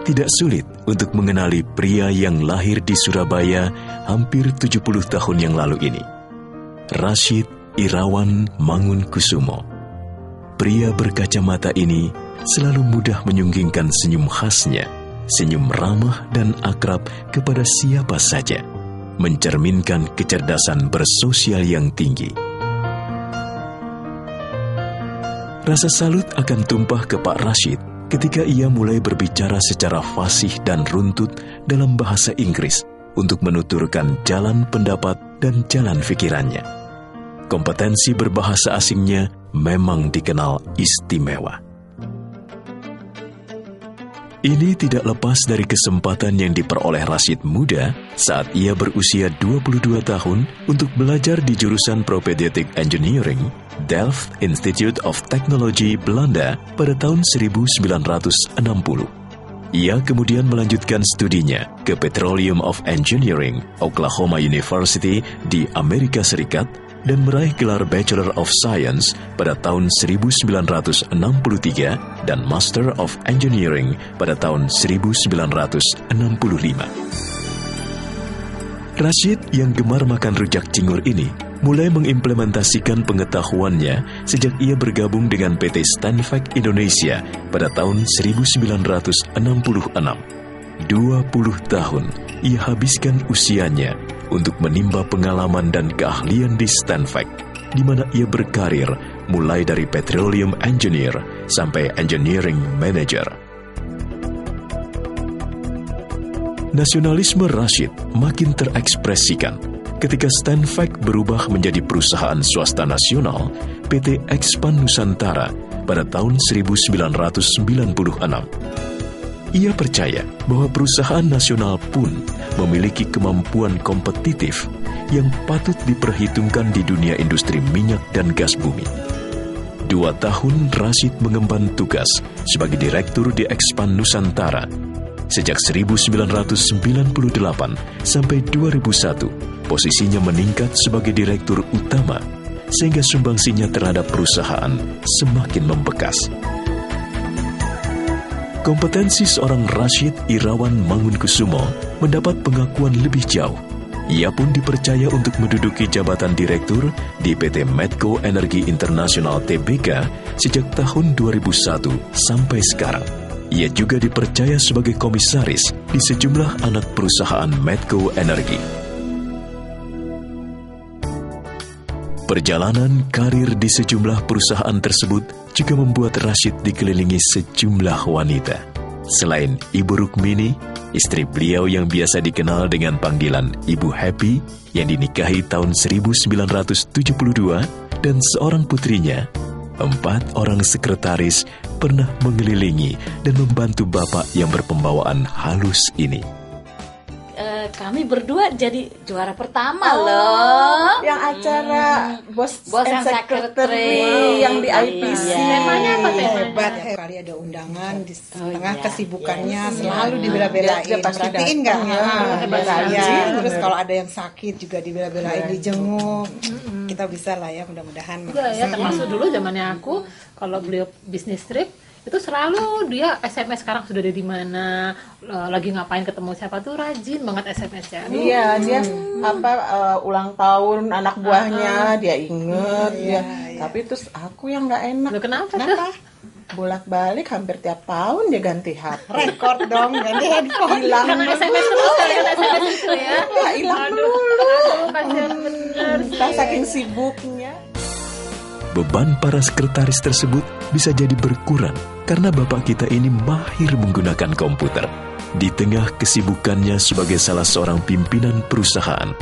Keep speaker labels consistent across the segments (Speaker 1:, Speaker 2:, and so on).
Speaker 1: Tidak sulit untuk mengenali pria yang lahir di Surabaya hampir 70 tahun yang lalu ini. Rashid Irawan Mangunkusumo. Pria berkacamata ini selalu mudah menyunggingkan senyum khasnya, senyum ramah dan akrab kepada siapa saja, mencerminkan kecerdasan bersosial yang tinggi. Rasa salut akan tumpah ke Pak Rashid ketika ia mulai berbicara secara fasih dan runtut dalam bahasa Inggris untuk menuturkan jalan pendapat dan jalan pikirannya. Kompetensi berbahasa asingnya memang dikenal istimewa. Ini tidak lepas dari kesempatan yang diperoleh Rashid muda saat ia berusia 22 tahun untuk belajar di jurusan Propedeutic Engineering, Delft Institute of Technology, Belanda pada tahun 1960. Ia kemudian melanjutkan studinya ke Petroleum of Engineering, Oklahoma University di Amerika Serikat dan meraih gelar Bachelor of Science pada tahun 1963 dan Master of Engineering pada tahun 1965. Rashid yang gemar makan rujak cingur ini mulai mengimplementasikan pengetahuannya sejak ia bergabung dengan PT Stanvac Indonesia pada tahun 1966. 20 tahun ia habiskan usianya untuk menimba pengalaman dan keahlian di Stanvac, di mana ia berkarir mulai dari Petroleum Engineer sampai Engineering Manager. Nasionalisme Rashid makin terekspresikan ketika Stanvac berubah menjadi perusahaan swasta nasional PT Expand Nusantara pada tahun 1996. Ia percaya bahwa perusahaan nasional pun memiliki kemampuan kompetitif yang patut diperhitungkan di dunia industri minyak dan gas bumi. 2 tahun Rashid mengemban tugas sebagai direktur di Expand Nusantara. Sejak 1998 sampai 2001, posisinya meningkat sebagai direktur utama, sehingga sumbangsinya terhadap perusahaan semakin membekas. Kompetensi seorang Rashid Irawan Mangunkusumo mendapat pengakuan lebih jauh. Ia pun dipercaya untuk menduduki jabatan direktur di PT Medco Energi Internasional Tbk sejak tahun 2001 sampai sekarang. Ia juga dipercaya sebagai komisaris di sejumlah anak perusahaan Medco Energi. Perjalanan karir di sejumlah perusahaan tersebut juga membuat Rashid dikelilingi sejumlah wanita. Selain Ibu Rukmini, istri beliau yang biasa dikenal dengan panggilan Ibu Happy yang dinikahi tahun 1972 dan seorang putrinya, 4 orang sekretaris pernah mengelilingi dan membantu bapak yang berpembawaan halus ini.
Speaker 2: Kami berdua jadi juara pertama loh.
Speaker 3: Yang acara Bos and Secretary yang di IPC.
Speaker 2: Temanya apa
Speaker 3: Hebat. Kali ada undangan di tengah kesibukannya selalu dibela-belain. Perhatiin nggak? Terus kalau ada yang sakit juga dibela-belain, dijenguk. Kita bisa lah ya, mudah-mudahan.
Speaker 4: Ya, termasuk dulu zamannya aku kalau beliau bisnis trip itu selalu dia SMS sekarang sudah ada di mana, lagi ngapain, ketemu siapa tuh rajin banget SMS-nya.
Speaker 3: Iya, dia ulang tahun anak buahnya dia inget dia. Tapi terus aku yang nggak enak.
Speaker 4: Loh, kenapa?
Speaker 3: Bolak-balik hampir tiap tahun dia ganti HP. Rekor dong, ganti handphone.
Speaker 4: Hilang karena SMS terus kalian SMS itu ya.
Speaker 3: Hilang dulu.
Speaker 4: Kasihan bener.
Speaker 3: Saking sibuknya.
Speaker 1: Beban para sekretaris tersebut bisa jadi berkurang karena bapak kita ini mahir menggunakan komputer. Di tengah kesibukannya sebagai salah seorang pimpinan perusahaan,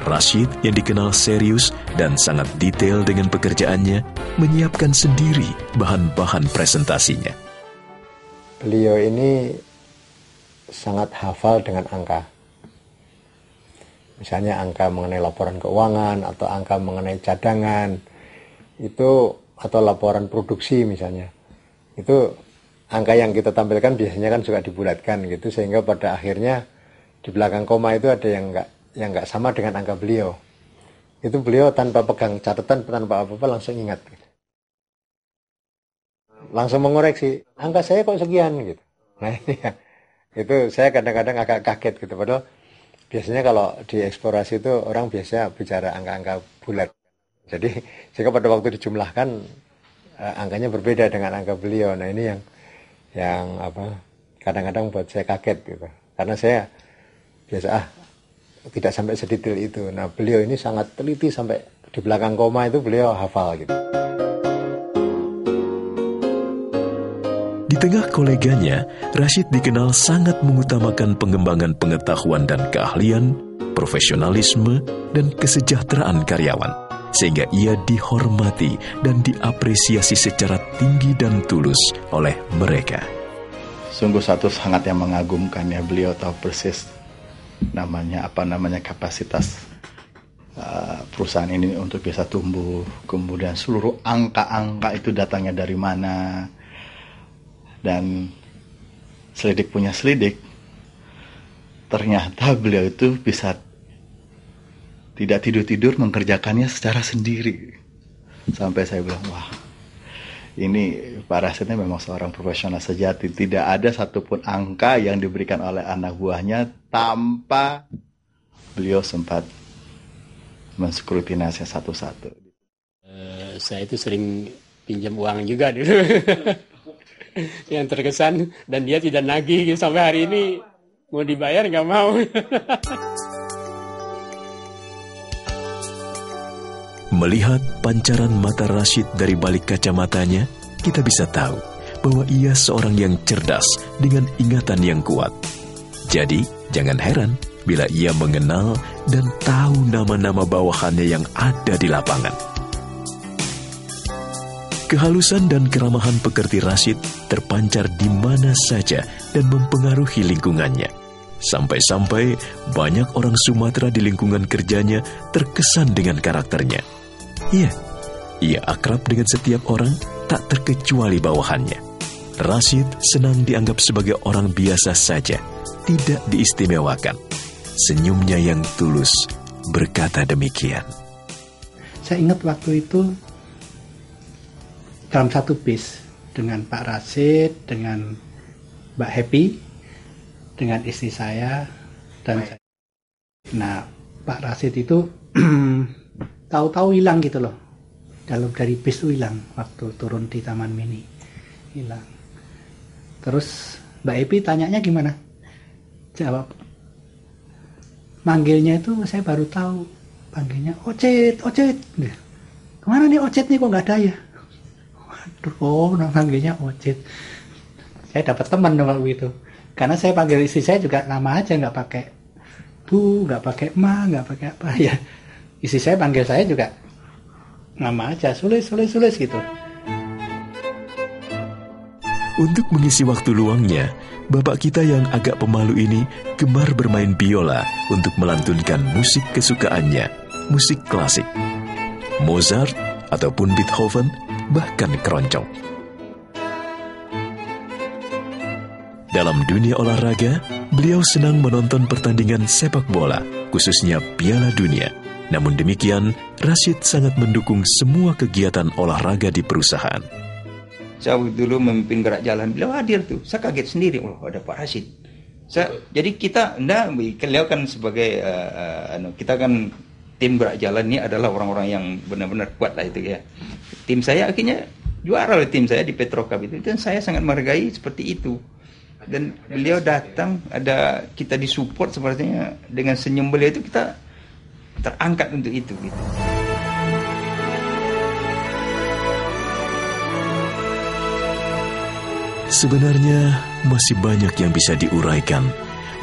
Speaker 1: Rashid yang dikenal serius dan sangat detail dengan pekerjaannya, menyiapkan sendiri bahan-bahan presentasinya.
Speaker 5: Beliau ini sangat hafal dengan angka. Misalnya angka mengenai laporan keuangan atau angka mengenai cadangan, itu atau laporan produksi misalnya, itu angka yang kita tampilkan biasanya kan juga dibulatkan gitu, sehingga pada akhirnya di belakang koma itu ada yang nggak sama dengan angka beliau. Itu beliau tanpa pegang catatan, tanpa apa-apa langsung ingat gitu. Langsung mengoreksi, angka saya kok sekian gitu. Nah ini ya, Itu saya kadang-kadang agak kaget gitu, padahal biasanya kalau di eksplorasi itu orang biasa bicara angka-angka bulat. Jadi jika pada waktu dijumlahkan angkanya berbeda dengan angka beliau. Nah ini yang kadang-kadang buat saya kaget gitu. Karena saya biasa tidak sampai sedetail itu. Nah beliau ini sangat teliti, sampai di belakang koma itu beliau hafal gitu.
Speaker 1: Di tengah koleganya, Rashid dikenal sangat mengutamakan pengembangan pengetahuan dan keahlian, profesionalisme, dan kesejahteraan karyawan, sehingga ia dihormati dan diapresiasi secara tinggi dan tulus oleh mereka.
Speaker 6: Sungguh satu sangat yang mengagumkan ya, beliau tahu persis namanya kapasitas perusahaan ini untuk bisa tumbuh, kemudian seluruh angka-angka itu datangnya dari mana. Dan selidik punya selidik, ternyata beliau itu bisa tidak tidur-tidur mengerjakannya secara sendiri. Sampai saya bilang, wah, ini Pak Rashid memang seorang profesional sejati. Tidak ada satupun angka yang diberikan oleh anak buahnya tanpa beliau sempat menskrutinasinya satu-satu.
Speaker 7: Saya itu sering pinjam uang juga dulu. Yang terkesan, dan dia tidak nagih gitu, sampai hari ini mau dibayar nggak mau.
Speaker 1: Melihat pancaran mata Rashid dari balik kacamatanya, kita bisa tahu bahwa ia seorang yang cerdas dengan ingatan yang kuat. Jadi, jangan heran bila ia mengenal dan tahu nama-nama bawahannya yang ada di lapangan. Kehalusan dan keramahan pekerti Rashid terpancar di mana saja dan mempengaruhi lingkungannya. Sampai-sampai banyak orang Sumatera di lingkungan kerjanya terkesan dengan karakternya. Iya, ia akrab dengan setiap orang, tak terkecuali bawahannya. Rashid senang dianggap sebagai orang biasa saja, tidak diistimewakan. Senyumnya yang tulus berkata demikian.
Speaker 8: Saya ingat waktu itu dalam satu bis dengan Pak Rashid, dengan Mbak Happy, dengan istri saya dan saya. Nah, Pak Rashid itu tahu-tahu hilang gitu loh. Dari bis itu hilang waktu turun di Taman Mini. Hilang. Terus Mbak Happy tanyanya gimana? Jawab, manggilnya itu saya baru tahu. Panggilnya Ocet. Kemana nih Ocet nih, kok nggak ada ya? Oh, manggilnya Ocet. Saya dapat teman waktu itu, karena saya panggil istri saya juga nama aja, nggak pakai bu, nggak pakai ma, nggak pakai apa ya. Istri saya panggil saya juga nama aja, Sulis gitu.
Speaker 1: Untuk mengisi waktu luangnya, bapak kita yang agak pemalu ini gemar bermain biola untuk melantunkan musik kesukaannya, musik klasik, Mozart ataupun Beethoven, bahkan keroncong. Dalam dunia olahraga, beliau senang menonton pertandingan sepak bola, khususnya Piala Dunia. Namun demikian, Rashid sangat mendukung semua kegiatan olahraga di perusahaan.
Speaker 9: Saya dulu memimpin gerak jalan, beliau hadir tuh. Saya kaget sendiri, oh ada Pak Rashid. Jadi kita, beliau kan sebagai, kita kan tim gerak jalan ini adalah orang-orang yang benar-benar kuat lah itu ya. Tim saya akhirnya juara oleh tim saya di Petrokap itu, dan saya sangat menghargai seperti itu. Dan beliau datang, ada kita disupport sepertinya, dengan senyum beliau itu kita terangkat untuk itu gitu.
Speaker 1: Sebenarnya masih banyak yang bisa diuraikan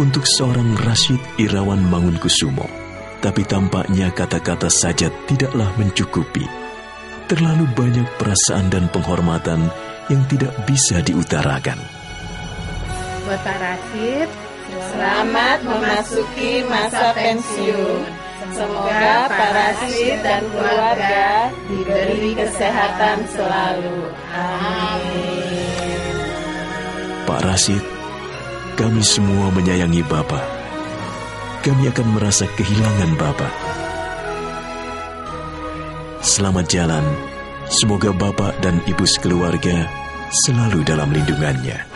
Speaker 1: untuk seorang Rashid Irawan Mangunkusumo, tapi tampaknya kata-kata saja tidaklah mencukupi. Terlalu banyak perasaan dan penghormatan yang tidak bisa diutarakan.
Speaker 4: Buat Pak Rashid,
Speaker 2: Selamat memasuki masa pensiun. Semoga Pak Rashid dan keluarga diberi kesehatan selalu. Amin.
Speaker 1: Pak Rashid, kami semua menyayangi Bapak. Kami akan merasa kehilangan Bapak. Selamat jalan. Semoga Bapak dan Ibu sekeluarga selalu dalam lindungannya.